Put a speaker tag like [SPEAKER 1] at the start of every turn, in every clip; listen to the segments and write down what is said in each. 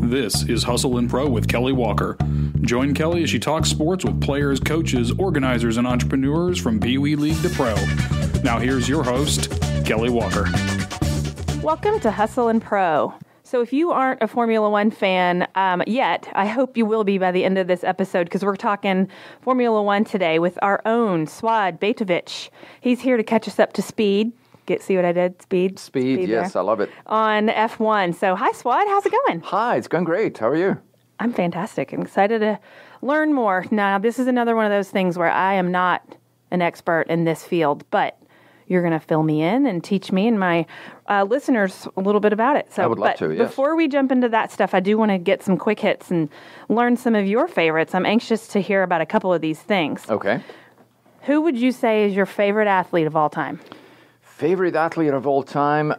[SPEAKER 1] This is Hustle and Pro with Kelly Walker. Join Kelly as she talks sports with players, coaches, organizers, and entrepreneurs from Pee Wee League to Pro. Now here's your host, Kelly Walker.
[SPEAKER 2] Welcome to Hustle and Pro. So if you aren't a Formula One fan yet, I hope you will be by the end of this episode because we're talking Formula One today with our own Suad Bejtovic. He's here to catch us up to speed. See what I did? Speed,
[SPEAKER 3] yes, there. I love it.
[SPEAKER 2] On F1. So, hi, Suad. How's it going?
[SPEAKER 3] Hi, it's going great. How are you?
[SPEAKER 2] I'm fantastic. I'm excited to learn more. Now, this is another one of those things where I am not an expert in this field, but you're going to fill me in and teach me and my listeners a little bit about it. So,
[SPEAKER 3] I would love to, yes.
[SPEAKER 2] Before we jump into that stuff, I do want to get some quick hits and learn some of your favorites. I'm anxious to hear about a couple of these things.
[SPEAKER 3] Okay.
[SPEAKER 2] Who would you say is your favorite athlete of all time?
[SPEAKER 3] Favorite athlete of all time?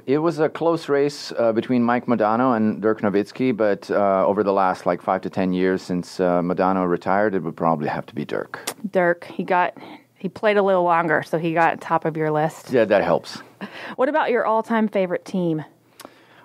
[SPEAKER 3] It was a close race between Mike Modano and Dirk Nowitzki, but over the last 5 to 10 years since Modano retired, it would probably have to be Dirk.
[SPEAKER 2] Dirk, he played a little longer, so he got top of your list.
[SPEAKER 3] Yeah, that helps.
[SPEAKER 2] What about your all-time favorite team?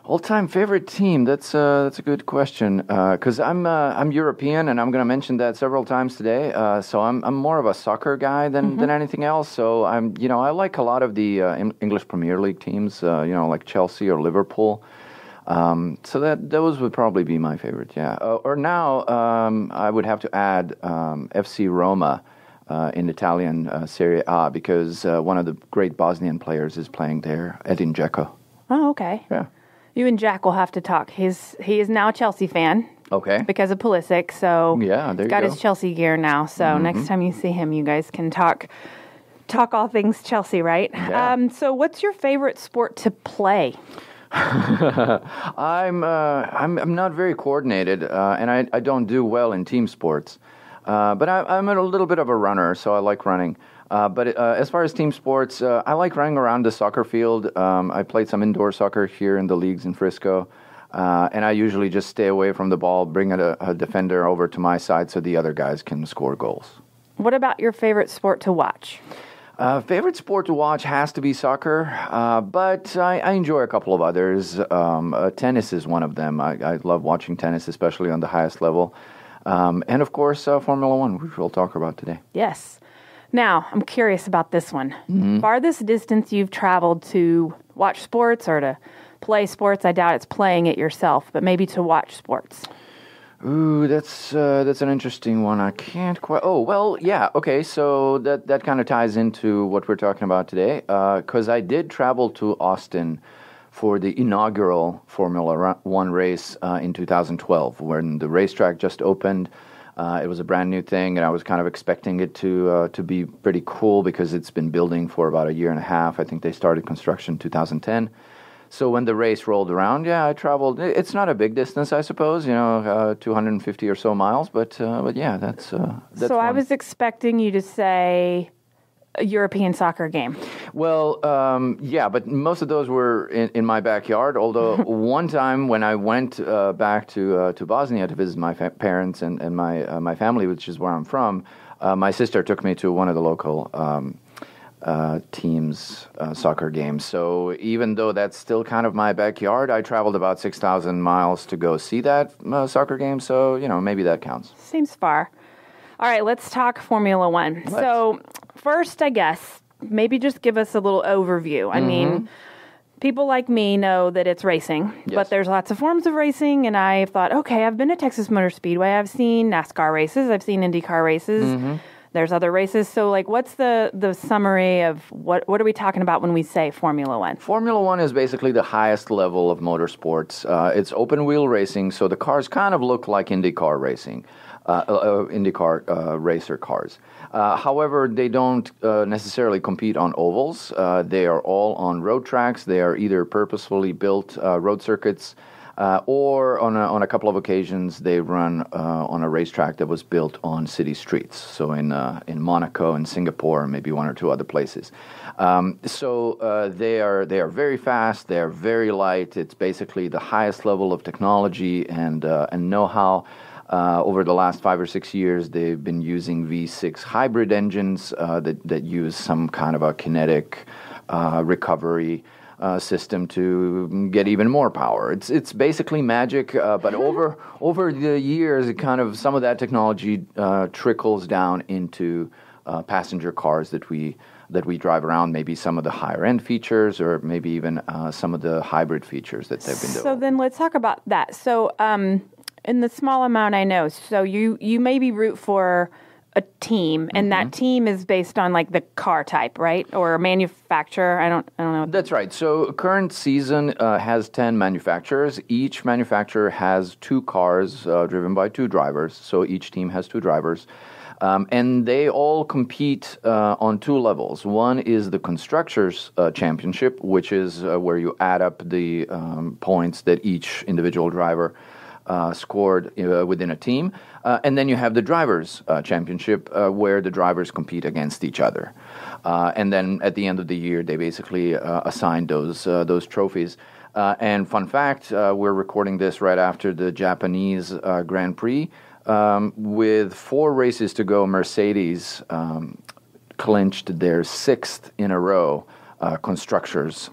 [SPEAKER 3] All-time favorite team? That's a good question because I'm European and I'm going to mention that several times today. So I'm more of a soccer guy than anything else. So I like a lot of the English Premier League teams, like Chelsea or Liverpool. So those would probably be my favorite. Yeah. Or now I would have to add FC Roma in Italian Serie A because one of the great Bosnian players is playing there, Edin Dzeko.
[SPEAKER 2] Oh, okay.
[SPEAKER 3] Yeah.
[SPEAKER 2] You and Jack will have to talk. He is now a Chelsea fan.
[SPEAKER 3] Okay.
[SPEAKER 2] Because of Pulisic, so
[SPEAKER 3] yeah, there
[SPEAKER 2] he's got
[SPEAKER 3] you go.
[SPEAKER 2] his Chelsea gear now. So next time you see him, you guys can talk all things Chelsea, right?
[SPEAKER 3] Yeah.
[SPEAKER 2] So what's your favorite sport to play?
[SPEAKER 3] I'm not very coordinated, and I don't do well in team sports. But I'm a little bit of a runner, so I like running. But as far as team sports, I like running around the soccer field. I played some indoor soccer here in the leagues in Frisco, and I usually just stay away from the ball, bring a defender over to my side so the other guys can score goals.
[SPEAKER 2] What about your favorite sport to watch?
[SPEAKER 3] Favorite sport to watch has to be soccer, but I enjoy a couple of others. Tennis is one of them. I love watching tennis, especially on the highest level. And of course, Formula One, which we'll talk about today.
[SPEAKER 2] Yes. Now, I'm curious about this one. Farthest distance you've traveled to watch sports or to play sports? I doubt it's playing it yourself, but maybe to watch sports.
[SPEAKER 3] Ooh, that's an interesting one. I can't quite... Oh, well, yeah, okay, so that kind of ties into what we're talking about today, because I did travel to Austin for the inaugural Formula One race in 2012, when the racetrack just opened. It was a brand new thing, and I was kind of expecting it to be pretty cool because it's been building for about a year and a half. I think they started construction in 2010. So when the race rolled around, I traveled. It's not a big distance, I suppose, 250 or so miles, but yeah, that's
[SPEAKER 2] So
[SPEAKER 3] fun.
[SPEAKER 2] I was expecting you to say a European soccer game.
[SPEAKER 3] Well, yeah, but most of those were in my backyard, although one time when I went back to Bosnia to visit my parents and my family, which is where I'm from, my sister took me to one of the local teams' soccer games. So even though that's still kind of my backyard, I traveled about 6,000 miles to go see that soccer game, so, maybe that counts.
[SPEAKER 2] Seems far. All right, let's talk Formula One. So first, I guess, maybe just give us a little overview. I mean, people like me know that it's racing, but there's lots of forms of racing, and I've thought, okay, I've been to Texas Motor Speedway, I've seen NASCAR races, I've seen IndyCar races, there's other races. So, what's the summary of what are we talking about when we say Formula One?
[SPEAKER 3] Formula One is basically the highest level of motorsports. It's open-wheel racing, so the cars kind of look like IndyCar racing. IndyCar racer cars. However, they don't necessarily compete on ovals. They are all on road tracks. They are either purposefully built road circuits, or on a couple of occasions they run on a racetrack that was built on city streets. So in Monaco and Singapore, and maybe one or two other places. So they are very fast. They are very light. It's basically the highest level of technology and know-how. Over the last 5 or 6 years, they've been using V6 hybrid engines that use some kind of a kinetic recovery system to get even more power. It's basically magic, but over the years, it kind of some of that technology trickles down into passenger cars that we drive around. Maybe some of the higher end features, or maybe even some of the hybrid features that they've been doing.
[SPEAKER 2] So then let's talk about that. So in the small amount I know, so you maybe root for a team, and that team is based on like the car type, right, or a manufacturer. I don't know.
[SPEAKER 3] That's right. So current season has 10 manufacturers. Each manufacturer has 2 cars driven by 2 drivers. So each team has 2 drivers. And they all compete on 2 levels. One is the Constructors' Championship, which is where you add up the points that each individual driver scored within a team. And then you have the Drivers' Championship, where the drivers compete against each other. And then at the end of the year, they basically assign those trophies. And fun fact, we're recording this right after the Japanese Grand Prix. With 4 races to go, Mercedes clinched their 6th in a row Constructors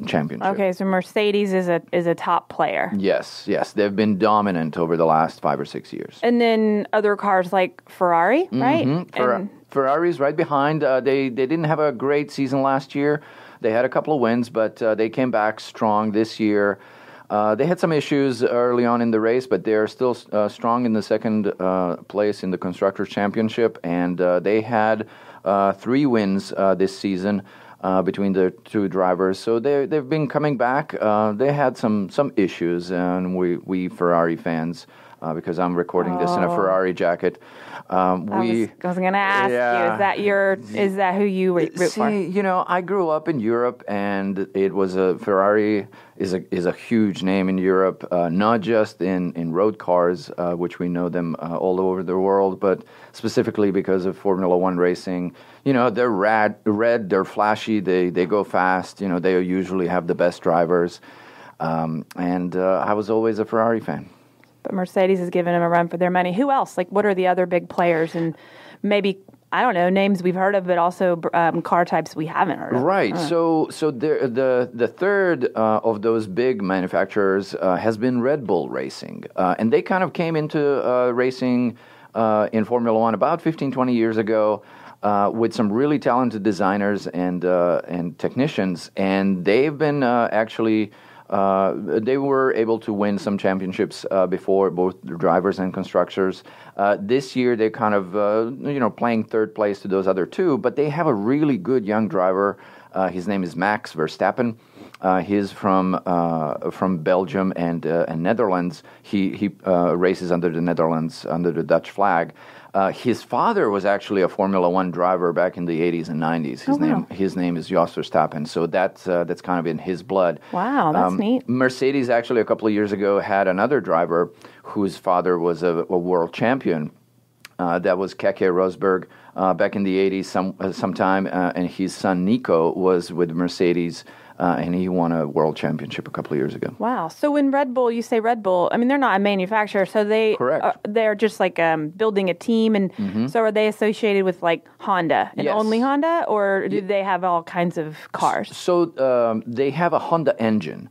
[SPEAKER 3] Championship.
[SPEAKER 2] Okay, so Mercedes is a top player.
[SPEAKER 3] Yes, they've been dominant over the last 5 or 6 years.
[SPEAKER 2] And then other cars like Ferrari, right?
[SPEAKER 3] Ferrari's right behind. They didn't have a great season last year. They had a couple of wins, but they came back strong this year. They had some issues early on in the race, but they're still strong in the second place in the Constructors' Championship, and they had 3 wins this season between the 2 drivers. So they've been coming back. They had some issues, and we Ferrari fans, because I'm recording this in a Ferrari jacket.
[SPEAKER 2] I was going to ask you, is that who you root for?
[SPEAKER 3] See, I grew up in Europe, and it was Ferrari is a huge name in Europe, not just in road cars, which we know them all over the world, but specifically because of Formula One racing. They're red, they're flashy, they go fast. They usually have the best drivers, and I was always a Ferrari fan.
[SPEAKER 2] But Mercedes is giving them a run for their money. Who else? Like, what are the other big players? And maybe, I don't know, names we've heard of, but also car types we haven't heard of.
[SPEAKER 3] Right. So the third of those big manufacturers has been Red Bull Racing. And they kind of came into racing in Formula One about 15, 20 years ago with some really talented designers and technicians. And they've been actually... they were able to win some championships before, both the drivers and constructors. This year, they're kind of playing third place to those other 2, but they have a really good young driver. His name is Max Verstappen. He's from Belgium and Netherlands. He races under the Netherlands, under the Dutch flag. His father was actually a Formula One driver back in the 80s and 90s. His name is Jos Verstappen, so that's kind of in his blood.
[SPEAKER 2] Wow, that's neat.
[SPEAKER 3] Mercedes actually a couple of years ago had another driver whose father was a world champion. That was Keke Rosberg back in the 80s sometime, and his son Nico was with Mercedes. And he won a world championship a couple of years ago.
[SPEAKER 2] Wow. So when Red Bull, you say Red Bull, I mean, they're not a manufacturer, so they're just like building a team. And so are they associated with like Honda and only Honda, or do they have all kinds of cars?
[SPEAKER 3] So they have a Honda engine.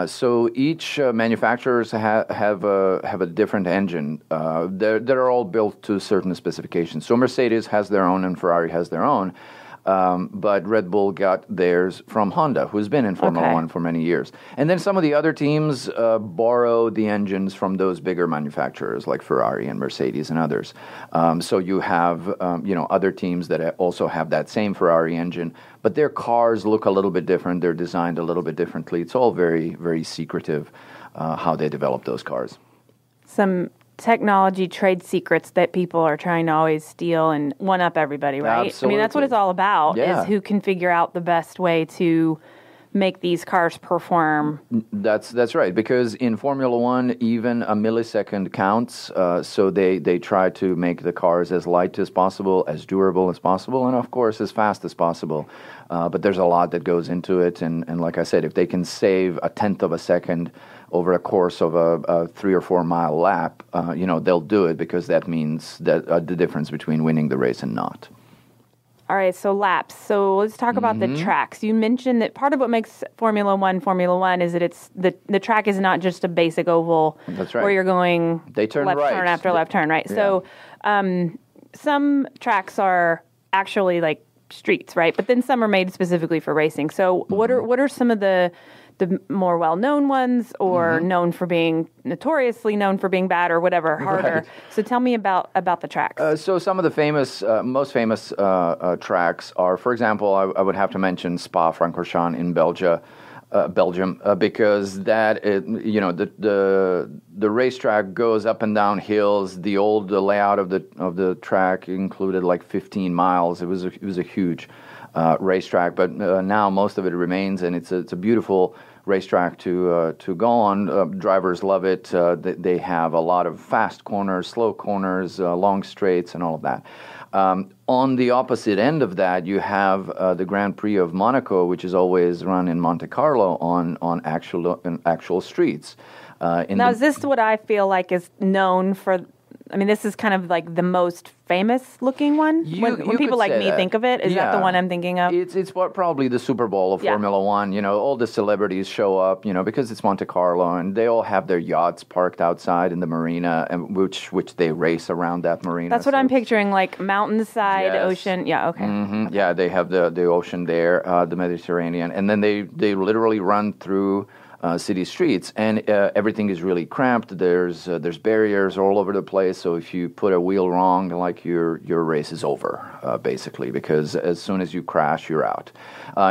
[SPEAKER 3] So each manufacturers have a different engine. They're all built to certain specifications. So Mercedes has their own and Ferrari has their own. But Red Bull got theirs from Honda, who's been in Formula One for many years. And then some of the other teams borrow the engines from those bigger manufacturers like Ferrari and Mercedes and others. So you have other teams that also have that same Ferrari engine, but their cars look a little bit different. They're designed a little bit differently. It's all very, very secretive how they develop those cars.
[SPEAKER 2] Some technology trade secrets that people are trying to always steal and one up everybody, right?
[SPEAKER 3] Absolutely.
[SPEAKER 2] I mean, that's what it's all about,
[SPEAKER 3] Yeah.
[SPEAKER 2] is who can figure out the best way to make these cars perform.
[SPEAKER 3] That's right, because in Formula One, even a millisecond counts, so they try to make the cars as light as possible, as durable as possible, and of course, as fast as possible. But there's a lot that goes into it, and like I said, if they can save a tenth of a second over a course of a 3 or 4 mile lap, they'll do it, because that means that the difference between winning the race and not.
[SPEAKER 2] All right, so laps. So let's talk about the tracks. You mentioned that part of what makes Formula One is that it's the track is not just a basic oval.
[SPEAKER 3] That's right.
[SPEAKER 2] Where you're going
[SPEAKER 3] they turn
[SPEAKER 2] left
[SPEAKER 3] right.
[SPEAKER 2] turn after left turn, right?
[SPEAKER 3] Yeah.
[SPEAKER 2] So some tracks are actually like streets, right? But then some are made specifically for racing. So what are some of the more well-known ones, or notoriously known for being bad, or whatever, harder?
[SPEAKER 3] Right.
[SPEAKER 2] So tell me about the tracks.
[SPEAKER 3] So some of the most famous tracks are, for example, I would have to mention Spa-Francorchamps in Belgium, because the racetrack goes up and down hills. The old layout of the track included like 15 miles. It was a huge racetrack, but now most of it remains, and it's a beautiful racetrack to go on. Drivers love it. They have a lot of fast corners, slow corners, long straights, and all of that. On the opposite end of that, you have the Grand Prix of Monaco, which is always run in Monte Carlo on actual streets.
[SPEAKER 2] Is this what I feel like is known for? I mean, this is kind of like the most famous looking one. When people like me think of it, is that the one I'm thinking of?
[SPEAKER 3] It's probably the Super Bowl of Formula One. You know, all the celebrities show up, because it's Monte Carlo, and they all have their yachts parked outside in the marina, and which they race around that marina.
[SPEAKER 2] That's what I'm picturing, like mountainside, ocean. Yeah, okay.
[SPEAKER 3] Mm-hmm. Yeah, they have the ocean there, the Mediterranean, and then they literally run through city streets, and everything is really cramped. There's barriers all over the place. So if you put a wheel wrong, like your race is over, basically, because as soon as you crash, you're out.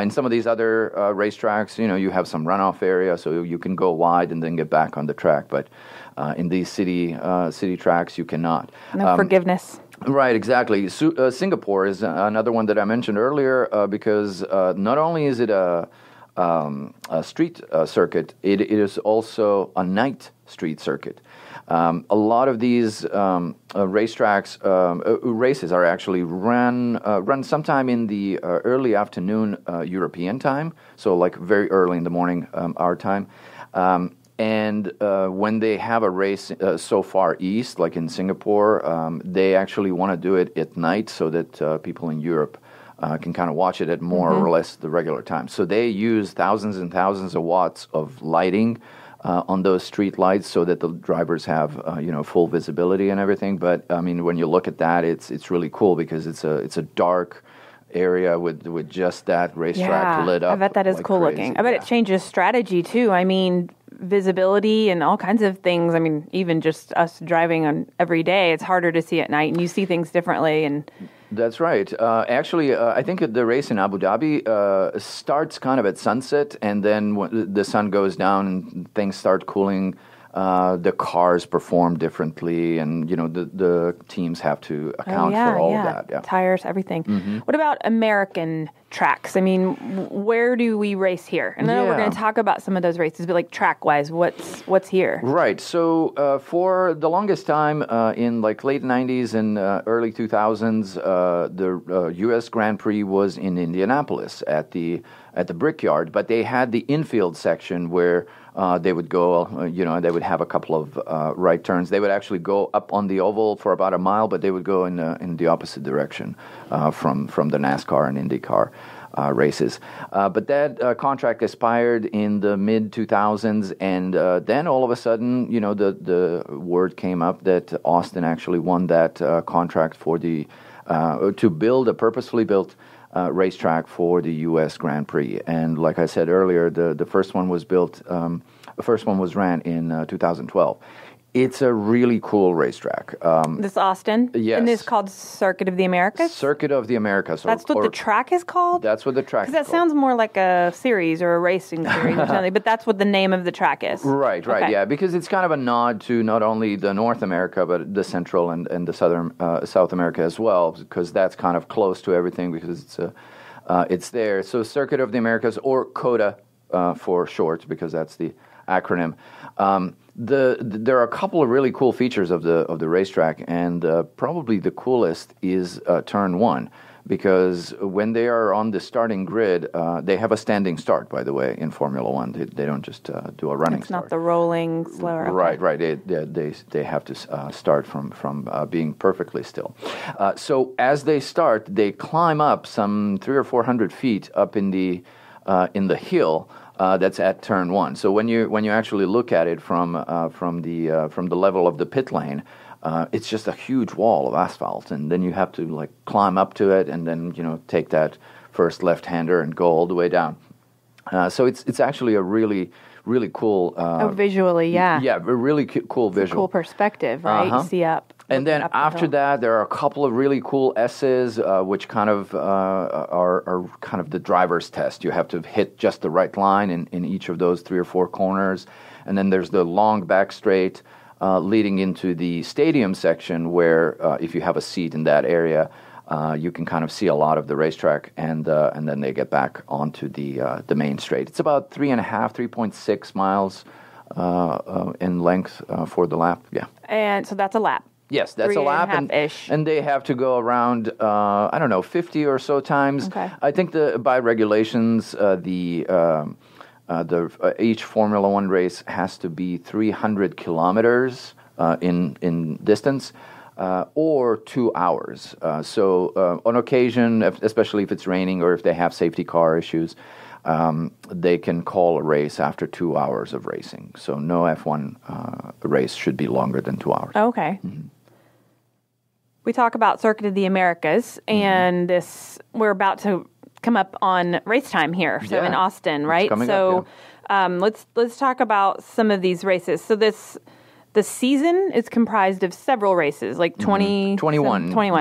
[SPEAKER 3] In some of these other racetracks, you have some runoff area, so you can go wide and then get back on the track. But in these city tracks, you cannot.
[SPEAKER 2] No forgiveness.
[SPEAKER 3] Right, exactly. Singapore is another one that I mentioned earlier, because not only is it a street circuit, it is also a night street circuit. A lot of these racetracks, races are actually run sometime in the early afternoon European time, so like very early in the morning our time. And when they have a race so far east, like in Singapore, they actually want to do it at night so that people in Europe can kind of watch it at more or less the regular time. So they use thousands and thousands of watts of lighting on those street lights so that the drivers have full visibility and everything. But I mean, when you look at that, it's really cool because it's a dark area with just that racetrack lit up.
[SPEAKER 2] I bet that is
[SPEAKER 3] like
[SPEAKER 2] cool
[SPEAKER 3] crazy.
[SPEAKER 2] looking. I bet it changes strategy too. I mean, visibility and all kinds of things. I mean, even just us driving on every day, it's harder to see at night, and you see things differently. And
[SPEAKER 3] that's right. Actually, I think the race in Abu Dhabi starts kind of at sunset, and then when the sun goes down and things start cooling, the cars perform differently, and the teams have to account for all of that. Yeah.
[SPEAKER 2] Tires, everything. What about American tracks? I mean, where do we race here? And I know we're going to talk about some of those races, but like track-wise, what's here?
[SPEAKER 3] Right. So for the longest time, in like late 90s and early 2000s, the U.S. Grand Prix was in Indianapolis at the Brickyard, but they had the infield section where they would go, they would have a couple of right turns. They would actually go up on the oval for about a mile, but they would go in the opposite direction from the NASCAR and IndyCar races. But that contract expired in the mid-2000s, and then all of a sudden, the word came up that Austin actually won that contract for to build a purposefully built racetrack for the U.S. Grand Prix. And like I said earlier, the first one was built. The first one was ran in 2012. It's a really cool racetrack.
[SPEAKER 2] This Austin?
[SPEAKER 3] Yes.
[SPEAKER 2] And this is called Circuit of the Americas?
[SPEAKER 3] Circuit of the Americas.
[SPEAKER 2] That's what the track is called?
[SPEAKER 3] That's what the track is called.
[SPEAKER 2] Because that sounds more like a series or a racing series or something, but that's what the name of the track is.
[SPEAKER 3] Right,
[SPEAKER 2] Okay.
[SPEAKER 3] yeah, because it's kind of a nod to not only the North America, but the Central and the Southern South America as well, because that's kind of close to everything because it's there. So Circuit of the Americas, or COTA for short, because that's the acronym. There are a couple of really cool features of the racetrack, and probably the coolest is turn one, because when they are on the starting grid, they have a standing start, by the way, in Formula One. They don't just do a running start.
[SPEAKER 2] It's not the rolling, slower.
[SPEAKER 3] Right. They have to start from being perfectly still. So as they start, they climb up some 300 or 400 feet up in the hill. That's at turn one. So when you actually look at it from the level of the pit lane, it's just a huge wall of asphalt, and then you have to like climb up to it, and then take that first left-hander and go all the way down. So it's actually a really cool.
[SPEAKER 2] Visually, yeah.
[SPEAKER 3] Yeah, a really cool visual.
[SPEAKER 2] Cool perspective, right? You see up.
[SPEAKER 3] And then after that, there are a couple of really cool S's, which kind of are kind of the driver's test. You have to hit just the right line in each of those 3 or 4 corners. And then there's the long back straight leading into the stadium section where if you have a seat in that area, you can kind of see a lot of the racetrack, and then they get back onto the main straight. It's about 3.6 miles in length for the lap. Yeah. And
[SPEAKER 2] so that's a lap.
[SPEAKER 3] Yes, that's a lap, and they have to go around 50 or so times.
[SPEAKER 2] Okay.
[SPEAKER 3] I think by regulations, each Formula One race has to be 300 kilometers in distance. Or 2 hours. So on occasion, especially if it's raining or if they have safety car issues, they can call a race after 2 hours of racing. So no F1 race should be longer than 2 hours.
[SPEAKER 2] Okay. Mm-hmm. We talk about Circuit of the Americas, and we're about to come up on race time here, so in Austin, right? Let's talk about some of these races. So the season is comprised of several races, like 21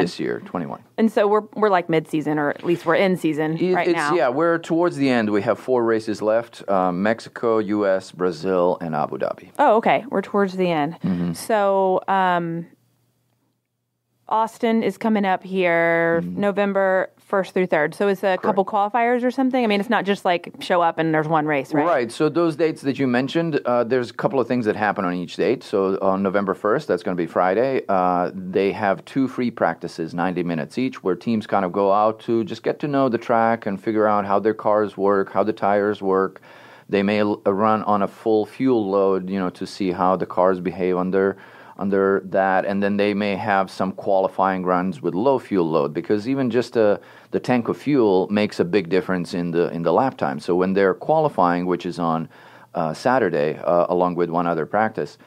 [SPEAKER 3] this year, 21.
[SPEAKER 2] And so we're like mid-season, or at least we're in season now.
[SPEAKER 3] Yeah, we're towards the end. We have 4 races left, Mexico, U.S., Brazil, and Abu Dhabi.
[SPEAKER 2] Oh, okay. We're towards the end. Mm-hmm. So Austin is coming up here November 1st through 3rd. So it's a couple qualifiers or something? I mean, it's not just like show up and there's one race, right?
[SPEAKER 3] Right. So those dates that you mentioned, there's a couple of things that happen on each date. So on November 1st, that's going to be Friday, they have 2 free practices, 90 minutes each, where teams kind of go out to just get to know the track and figure out how their cars work, how the tires work. They may run on a full fuel load, to see how the cars behave under that, and then they may have some qualifying runs with low fuel load, because even just the tank of fuel makes a big difference in the lap time. So when they're qualifying, which is on Saturday, along with one other practice,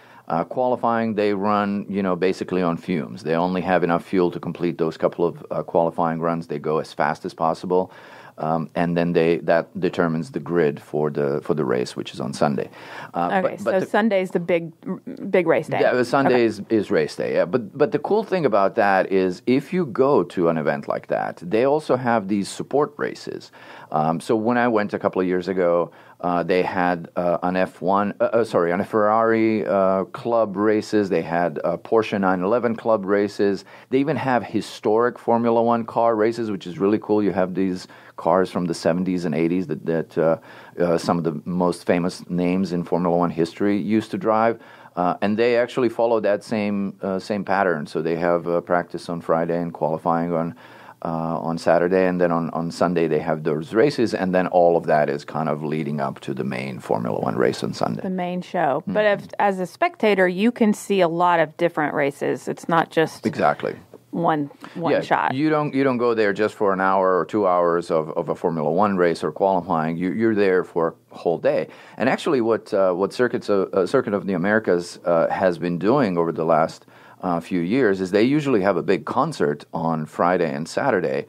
[SPEAKER 3] qualifying, they run basically on fumes. They only have enough fuel to complete those couple of qualifying runs. They go as fast as possible. And then that determines the grid for the race, which is on Sunday.
[SPEAKER 2] So Sunday's the big race day.
[SPEAKER 3] Yeah, Sunday is race day. Yeah, but the cool thing about that is if you go to an event like that, they also have these support races. So when I went a couple of years ago, they had on a Ferrari club races. They had Porsche 911 club races. They even have historic Formula One car races, which is really cool. You have these cars from the 70s and 80s that some of the most famous names in Formula One history used to drive. And they actually follow that same pattern. So they have practice on Friday and qualifying on Saturday, and then on Sunday they have those races, and then all of that is kind of leading up to the main Formula One race on Sunday.
[SPEAKER 2] The main show. Mm-hmm. But as a spectator, you can see a lot of different races. It's not just one shot.
[SPEAKER 3] You don't go there just for an hour or 2 hours of a Formula One race or qualifying. You're there for a whole day. And actually, what Circuit of the Americas has been doing over the last few years is they usually have a big concert on Friday and Saturday,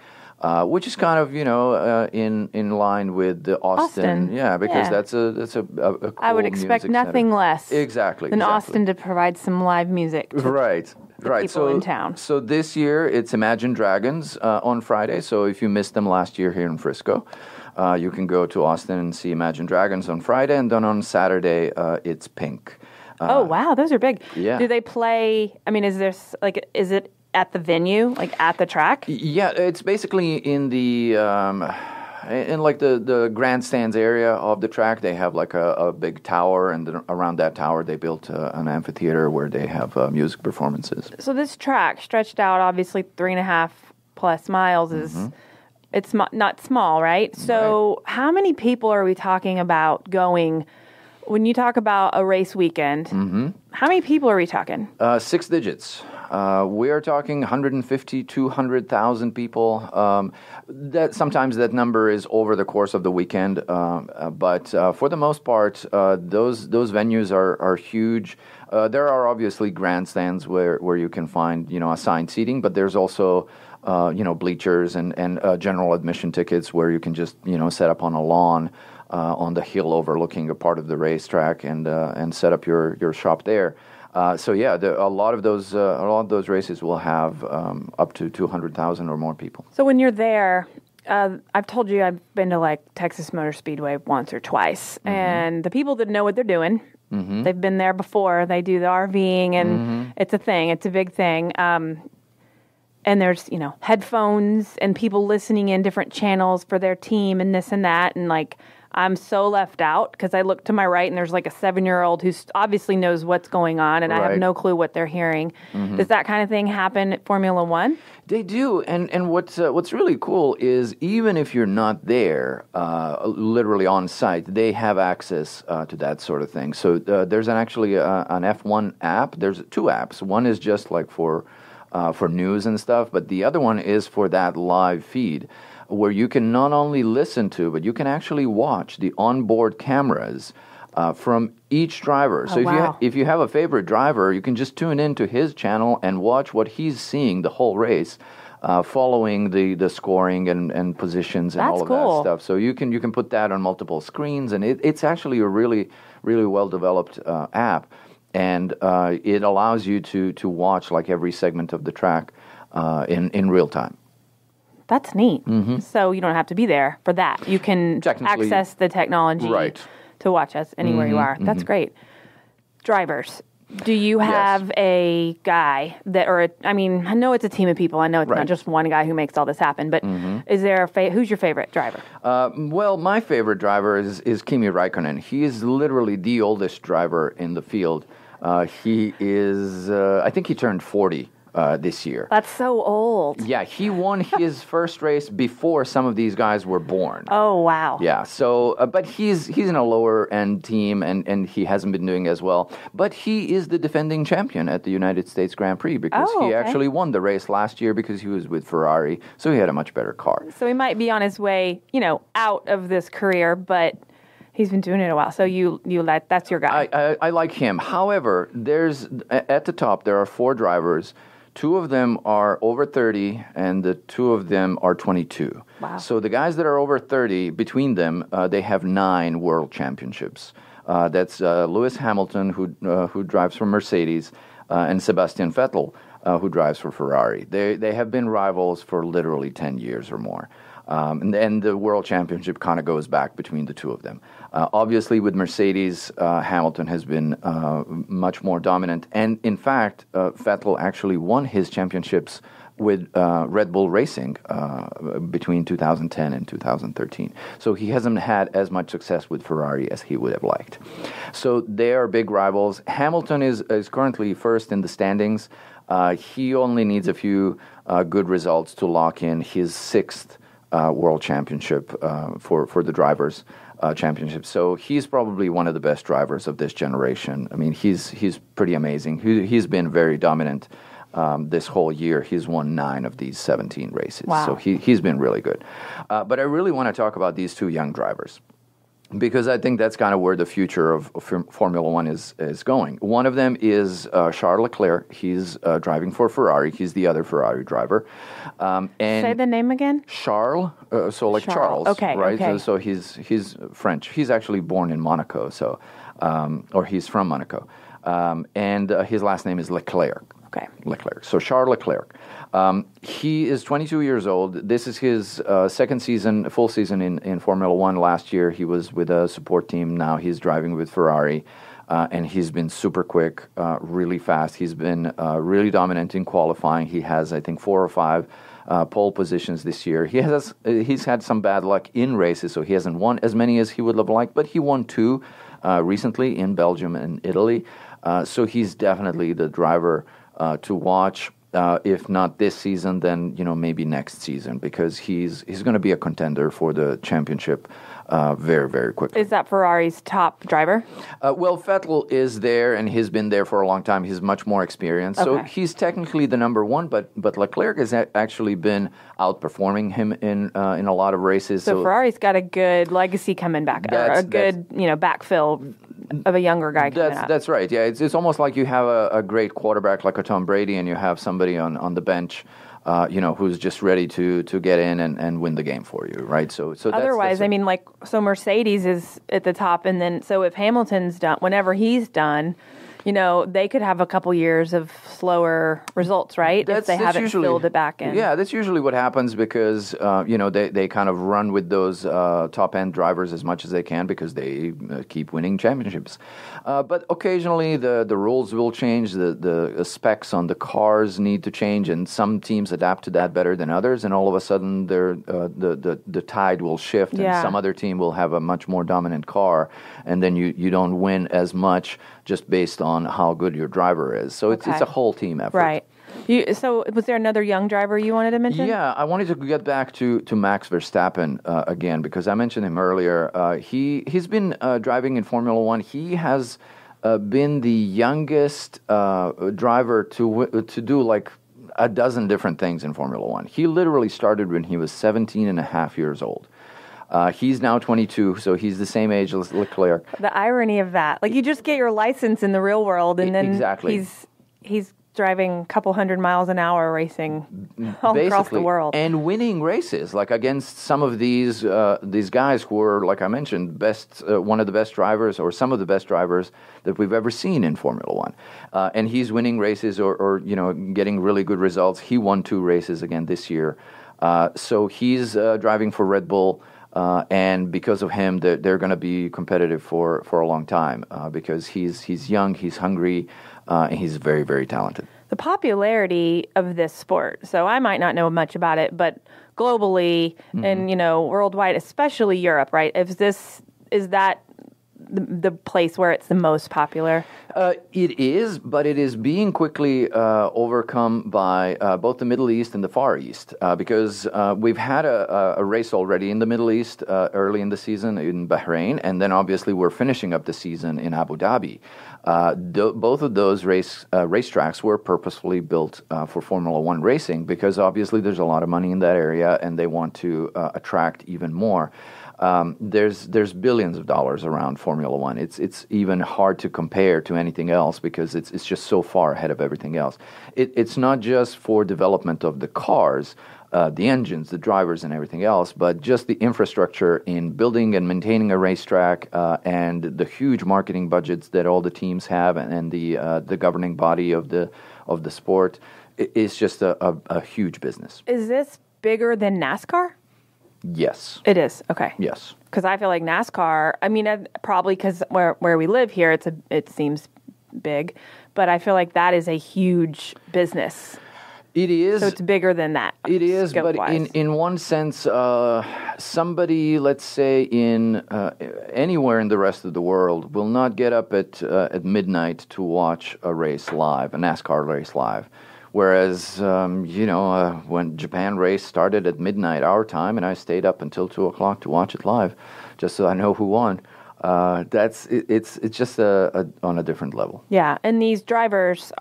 [SPEAKER 3] which is kind of in line with the Austin. Yeah, because that's a cool
[SPEAKER 2] I would expect nothing less
[SPEAKER 3] than
[SPEAKER 2] Austin to provide some live music.
[SPEAKER 3] Right.
[SPEAKER 2] People in town.
[SPEAKER 3] So this year it's Imagine Dragons on Friday. So if you missed them last year here in Frisco, you can go to Austin and see Imagine Dragons on Friday, and then on Saturday it's Pink.
[SPEAKER 2] Oh wow, those are big.
[SPEAKER 3] Yeah.
[SPEAKER 2] Do they play? I mean, is it at the venue, like at the track?
[SPEAKER 3] Yeah, it's basically in the the grandstands area of the track. They have like a big tower, and then around that tower they built an amphitheater where they have music performances.
[SPEAKER 2] So this track stretched out obviously 3.5 plus miles is it's not small, right? So how many people are we talking about going? When you talk about a race weekend, how many people are we talking?
[SPEAKER 3] 6 digits. We are talking 150, 200,000 people. That sometimes that number is over the course of the weekend, but for the most part, those venues are huge. There are obviously grandstands where you can find assigned seating, but there's also bleachers and general admission tickets where you can just set up on a lawn. On the hill overlooking a part of the racetrack and set up your shop there. So a lot of those races will have up to 200,000 or more people.
[SPEAKER 2] So when you're there, I've told you I've been to like Texas Motor Speedway once or twice, and the people that know what they're doing, they've been there before. They do the RVing, and it's a thing. It's a big thing. And there's headphones and people listening in different channels for their team and this and that, and like. I'm so left out because I look to my right and there's like a 7-year-old who obviously knows what's going on and I have no clue what they're hearing. Does that kind of thing happen at Formula One?
[SPEAKER 3] They do, and what's really cool is even if you're not there, literally on site, they have access to that sort of thing. So there's actually an F1 app. There's 2 apps. One is just like for news and stuff, but the other one is for that live feed, where you can not only listen to, but you can actually watch the onboard cameras from each driver. So if you have a favorite driver, you can just tune into his channel and watch what he's seeing the whole race, following the scoring and positions and all of that stuff. So you can put that on multiple screens, and it's actually a really, really well-developed app. And it allows you to watch like every segment of the track in real time.
[SPEAKER 2] That's neat. So you don't have to be there for that. You can access the technology to watch us anywhere you are. That's great. Drivers, do you have a guy I know it's a team of people. I know it's not just one guy who makes all this happen, but is there who's your favorite driver?
[SPEAKER 3] Well, my favorite driver is Kimi Räikkönen. He is literally the oldest driver in the field. He is, I think he turned 40. This year.
[SPEAKER 2] That's so old.
[SPEAKER 3] Yeah, he won his first race before some of these guys were born.
[SPEAKER 2] Oh, wow.
[SPEAKER 3] Yeah, so, but he's in a lower-end team, and he hasn't been doing as well. But he is the defending champion at the United States Grand Prix because he actually won the race last year because he was with Ferrari, so he had a much better car.
[SPEAKER 2] So he might be on his way, out of this career, but... He's been doing it a while, so that's your guy.
[SPEAKER 3] I like him. However, at the top, there are 4 drivers. 2 of them are over 30, and the 2 of them are 22.
[SPEAKER 2] Wow.
[SPEAKER 3] So the guys that are over 30, between them, they have 9 world championships. That's Lewis Hamilton, who drives for Mercedes, and Sebastian Vettel, who drives for Ferrari. They have been rivals for literally 10 years or more. And the world championship kind of goes back between the 2 of them. Obviously, with Mercedes, Hamilton has been much more dominant. And in fact, Vettel actually won his championships with Red Bull Racing between 2010 and 2013. So he hasn't had as much success with Ferrari as he would have liked. So they are big rivals. Hamilton is currently first in the standings. He only needs a few good results to lock in his 6th World Championship for the drivers' championship. So he's probably one of the best drivers of this generation. I mean, he's pretty amazing. He's been very dominant this whole year. He's won 9 of these 17 races.
[SPEAKER 2] Wow.
[SPEAKER 3] So he's been really good. But I really want to talk about these 2 young drivers, because I think that's kind of where the future of Formula One is going. One of them is Charles Leclerc. He's driving for Ferrari. He's the other Ferrari driver. And
[SPEAKER 2] say the name again?
[SPEAKER 3] Charles, Charles,
[SPEAKER 2] okay,
[SPEAKER 3] right?
[SPEAKER 2] Okay.
[SPEAKER 3] So he's French. He's actually born in Monaco, or he's from Monaco. And his last name is Leclerc.
[SPEAKER 2] Okay.
[SPEAKER 3] Leclerc. So Charles Leclerc. He is 22 years old. This is his second season, full season in Formula One. Last year, he was with a support team. Now he's driving with Ferrari, and he's been super quick, really fast. He's been really dominant in qualifying. He has, I think, 4 or 5 pole positions this year. He's had some bad luck in races, so he hasn't won as many as he would have liked, but he won 2 recently in Belgium and Italy. So he's definitely the driver to watch. If not this season, then maybe next season, because he's going to be a contender for the championship very, very quickly.
[SPEAKER 2] Is that Ferrari's top driver?
[SPEAKER 3] Well, Vettel is there, and he's been there for a long time. He's much more experienced, so he's technically the number one. But Leclerc has actually been outperforming him in a lot of races.
[SPEAKER 2] So Ferrari's got a good legacy coming back, or a good backfill of a younger guy coming up.
[SPEAKER 3] That's right. Yeah, it's almost like you have a great quarterback like a Tom Brady, and you have somebody on the bench, who's just ready to get in and win the game for you, right? So
[SPEAKER 2] otherwise, so Mercedes is at the top, and then so if Hamilton's done, whenever he's done, they could have a couple years of slower results, right? If they haven't filled it back in.
[SPEAKER 3] Yeah, that's usually what happens, because they kind of run with those top end drivers as much as they can, because they keep winning championships. But occasionally the rules will change. The specs on the cars need to change, and some teams adapt to that better than others. And all of a sudden, the tide will shift, and some other team will have a much more dominant car, and then you don't win as much just based on how good your driver is. So it's a whole team effort.
[SPEAKER 2] Right. So was there another young driver you wanted to mention?
[SPEAKER 3] Yeah, I wanted to get back to Max Verstappen again, because I mentioned him earlier. He's been driving in Formula One. He has been the youngest driver to do like a dozen different things in Formula One. He literally started when he was 17 and a half years old. He's now 22, so he's the same age as Leclerc.
[SPEAKER 2] The irony of that. Like, you just get your license in the real world, and then he's driving a couple 100 miles an hour racing all across the world.
[SPEAKER 3] And winning races, like against some of these guys who are, like I mentioned, one of the best drivers, or some of the best drivers that we've ever seen in Formula One. And he's winning races or getting really good results. He won 2 races again this year. So he's driving for Red Bull. And because of him, they're going to be competitive for a long time, because he's young, he's hungry, and he's very, very talented.
[SPEAKER 2] The popularity of this sport, so I might not know much about it, but globally and worldwide, especially Europe, right? Is that the place where it's the most popular?
[SPEAKER 3] It is, but it is being quickly overcome by both the Middle East and the Far East, because we've had a race already in the Middle East early in the season in Bahrain, and then obviously we're finishing up the season in Abu Dhabi. Both of those racetracks were purposefully built for Formula One racing, because obviously there's a lot of money in that area, and they want to attract even more. There's billions of dollars around Formula One. It's even hard to compare to anything else, because it's just so far ahead of everything else. It's not just for development of the cars, the engines, the drivers, and everything else, but just the infrastructure in building and maintaining a racetrack, and the huge marketing budgets that all the teams have, and the governing body of the sport. It's just a huge business.
[SPEAKER 2] Is this bigger than NASCAR?
[SPEAKER 3] Yes.
[SPEAKER 2] It is. Okay.
[SPEAKER 3] Yes.
[SPEAKER 2] Because I feel like NASCAR, probably because where we live here, it seems big, but I feel like that is a huge business.
[SPEAKER 3] It is.
[SPEAKER 2] So it's bigger than that.
[SPEAKER 3] It is, but in one sense, somebody, let's say, in anywhere in the rest of the world will not get up at midnight to watch a race live, a NASCAR race live. Whereas, when Japan race started at midnight our time, and I stayed up until 2 o'clock to watch it live, just so I know who won. It's just on a different level.
[SPEAKER 2] Yeah, and these drivers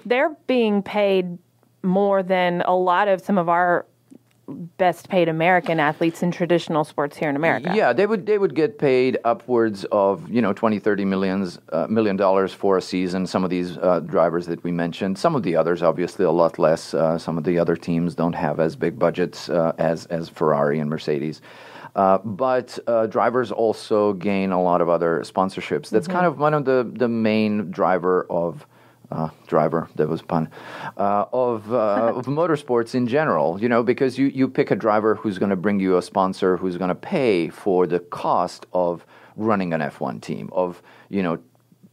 [SPEAKER 2] they're being paid more than a lot of some of our best paid American athletes in traditional sports here in America.
[SPEAKER 3] Yeah, they would get paid upwards of $20-30 million for a season. Some of these drivers that we mentioned, some of the others obviously a lot less. Some of the other teams don't have as big budgets as Ferrari and Mercedes. But drivers also gain a lot of other sponsorships. That's kind of one of the main driver, that was a pun, of motorsports in general, because you pick a driver who's going to bring you a sponsor, who's going to pay for the cost of running an F1 team, of,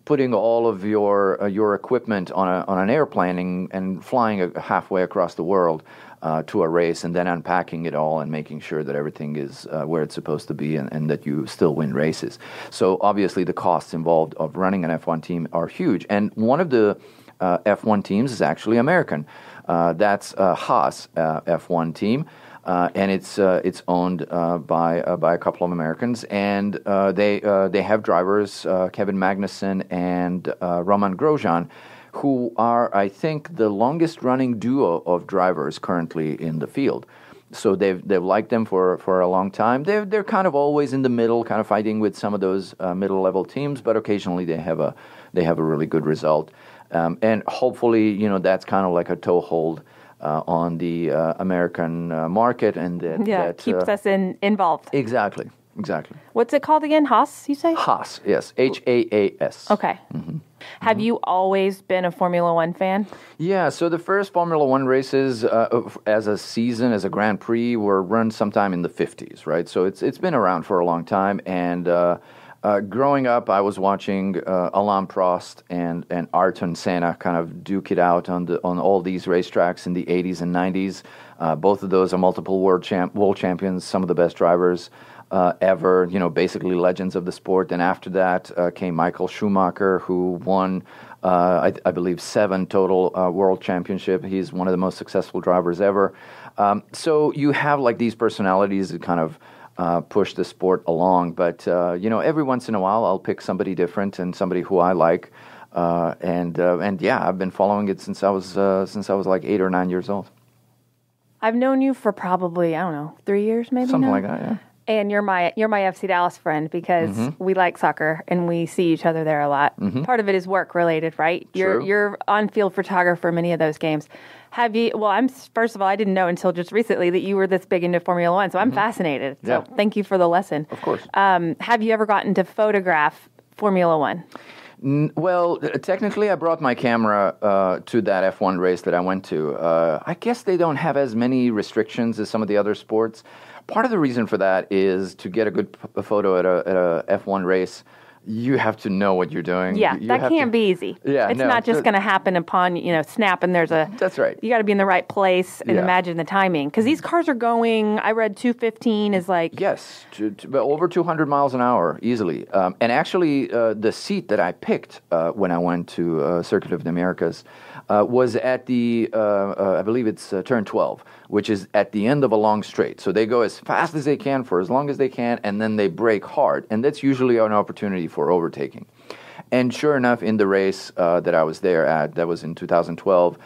[SPEAKER 3] putting all of your equipment on an airplane and flying halfway across the world to a race, and then unpacking it all and making sure that everything is where it's supposed to be, and that you still win races. So obviously the costs involved of running an F1 team are huge. And one of the F1 teams is actually American. That's Haas F1 team. And it's owned by a couple of Americans, and they have drivers Kevin Magnussen and Roman Grosjean, who are, I think, the longest running duo of drivers currently in the field. So they've liked them for a long time. They're kind of always in the middle, kind of fighting with some of those middle level teams, but occasionally they have a really good result, and hopefully that's kind of like a toehold on the American market, and that
[SPEAKER 2] keeps us involved.
[SPEAKER 3] Exactly.
[SPEAKER 2] What's it called again? Haas, you say?
[SPEAKER 3] Haas, yes. Haas.
[SPEAKER 2] Okay. Mm-hmm. Have you always been a Formula One fan? Yeah,
[SPEAKER 3] so the first Formula One races as a season, as a Grand Prix, were run sometime in the 50s, right? So it's been around for a long time, and growing up, I was watching Alain Prost and Ayrton Senna kind of duke it out on all these racetracks in the 80s and 90s. Both of those are multiple world champions, some of the best drivers ever, basically legends of the sport. And after that came Michael Schumacher, who won, I believe, 7 total world championships. He's one of the most successful drivers ever. So you have like these personalities that kind of push the sport along, but every once in a while I'll pick somebody different and somebody who I like, and I've been following it since I was like 8 or 9 years old.
[SPEAKER 2] I've known you for probably 3 years, maybe
[SPEAKER 3] something
[SPEAKER 2] now?
[SPEAKER 3] Like that. Yeah.
[SPEAKER 2] And you're my FC Dallas friend because we like soccer and we see each other there a lot. Mm-hmm. Part of it is work related, right? You're on-field photographer for many of those games. Have you? Well, first of all, I didn't know until just recently that you were this big into Formula One, so I'm fascinated. So thank you for the lesson.
[SPEAKER 3] Of course.
[SPEAKER 2] Have you ever gotten to photograph Formula One?
[SPEAKER 3] Well, technically, I brought my camera to that F1 race that I went to. I guess they don't have as many restrictions as some of the other sports. Part of the reason for that is to get a good photo at a F1 race, you have to know what you're doing.
[SPEAKER 2] Yeah, that can't be easy.
[SPEAKER 3] Yeah,
[SPEAKER 2] it's not just going to happen upon, snap and there's a...
[SPEAKER 3] That's right.
[SPEAKER 2] You got to be in the right place and imagine the timing. Because these cars are going, I read 215 is like...
[SPEAKER 3] Yes, over 200 miles an hour, easily. And actually, the seat that I picked when I went to Circuit of the Americas was at the, I believe it's turn 12, which is at the end of a long straight. So they go as fast as they can for as long as they can, and then they brake hard. And that's usually an opportunity for overtaking. And sure enough, in the race that I was there at, that was in 2012,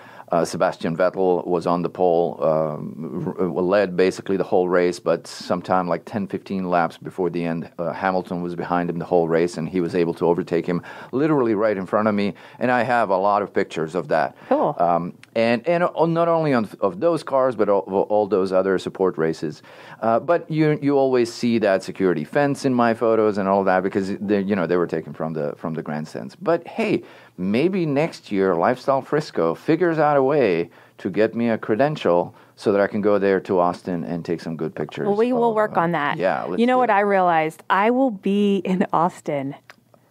[SPEAKER 3] Sebastian Vettel was on the pole, led basically the whole race, but sometime like 10, 15 laps before the end, Hamilton was behind him the whole race, and he was able to overtake him literally right in front of me, and I have a lot of pictures of that.
[SPEAKER 2] Cool.
[SPEAKER 3] And not only of those cars, but all those other support races. But you always see that security fence in my photos and all of that because they were taken from the grandstands. But hey, maybe next year Lifestyle Frisco figures out a way to get me a credential so that I can go there to Austin and take some good pictures.
[SPEAKER 2] Well, we will work on that.
[SPEAKER 3] Yeah.
[SPEAKER 2] What I realized? I will be in Austin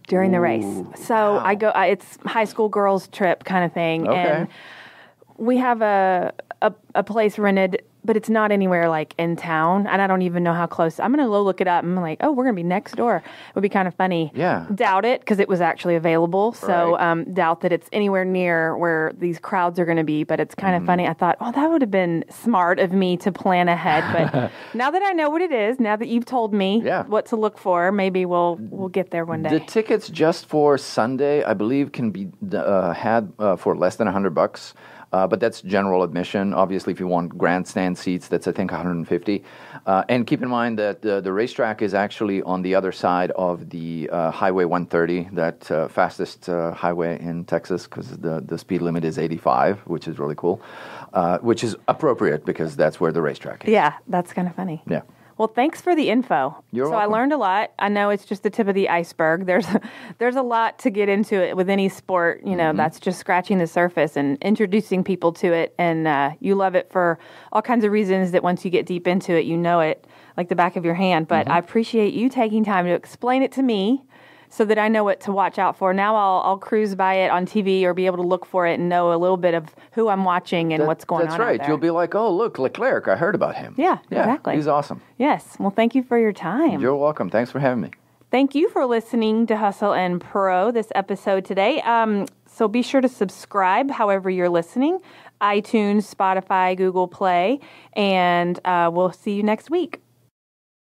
[SPEAKER 2] during the race. So wow. I go. It's high school girls trip kind of thing,
[SPEAKER 3] okay.
[SPEAKER 2] And we have a place rented, but it's not anywhere like in town, and I don't even know how close. I'm going to look it up. I'm like, oh, we're going to be next door. It would be kind of funny.
[SPEAKER 3] Yeah.
[SPEAKER 2] Doubt it, because it was actually available. So
[SPEAKER 3] right.
[SPEAKER 2] Doubt that it's anywhere near where these crowds are going to be, but it's kind of funny. I thought, oh, that would have been smart of me to plan ahead. But now that I know what it is, now that you've told me what to look for, maybe we'll get there one day.
[SPEAKER 3] The tickets just for Sunday, I believe, can be had for less than $100. But that's general admission. Obviously, if you want grandstand seats, that's, I think, $150. And keep in mind that the racetrack is actually on the other side of the Highway 130, that fastest highway in Texas, because the speed limit is 85, which is really cool, which is appropriate because that's where the racetrack is.
[SPEAKER 2] Yeah, that's kind of funny.
[SPEAKER 3] Yeah.
[SPEAKER 2] Well, thanks for the info.
[SPEAKER 3] You're welcome.
[SPEAKER 2] I learned a lot. I know it's just the tip of the iceberg. There's a lot to get into it with any sport. That's just scratching the surface and introducing people to it. And you love it for all kinds of reasons that once you get deep into it, you know it like the back of your hand. But I appreciate you taking time to explain it to me so that I know what to watch out for. Now I'll cruise by it on TV or be able to look for it and know a little bit of who I'm watching and what's going on.
[SPEAKER 3] That's right.
[SPEAKER 2] Out there.
[SPEAKER 3] You'll be like, oh, look, Leclerc, I heard about him.
[SPEAKER 2] Yeah, exactly.
[SPEAKER 3] He's awesome.
[SPEAKER 2] Yes. Well, thank you for your time.
[SPEAKER 3] You're welcome. Thanks for having me.
[SPEAKER 2] Thank you for listening to Hustle and Pro this episode today. So be sure to subscribe however you're listening, iTunes, Spotify, Google Play, and we'll see you next week.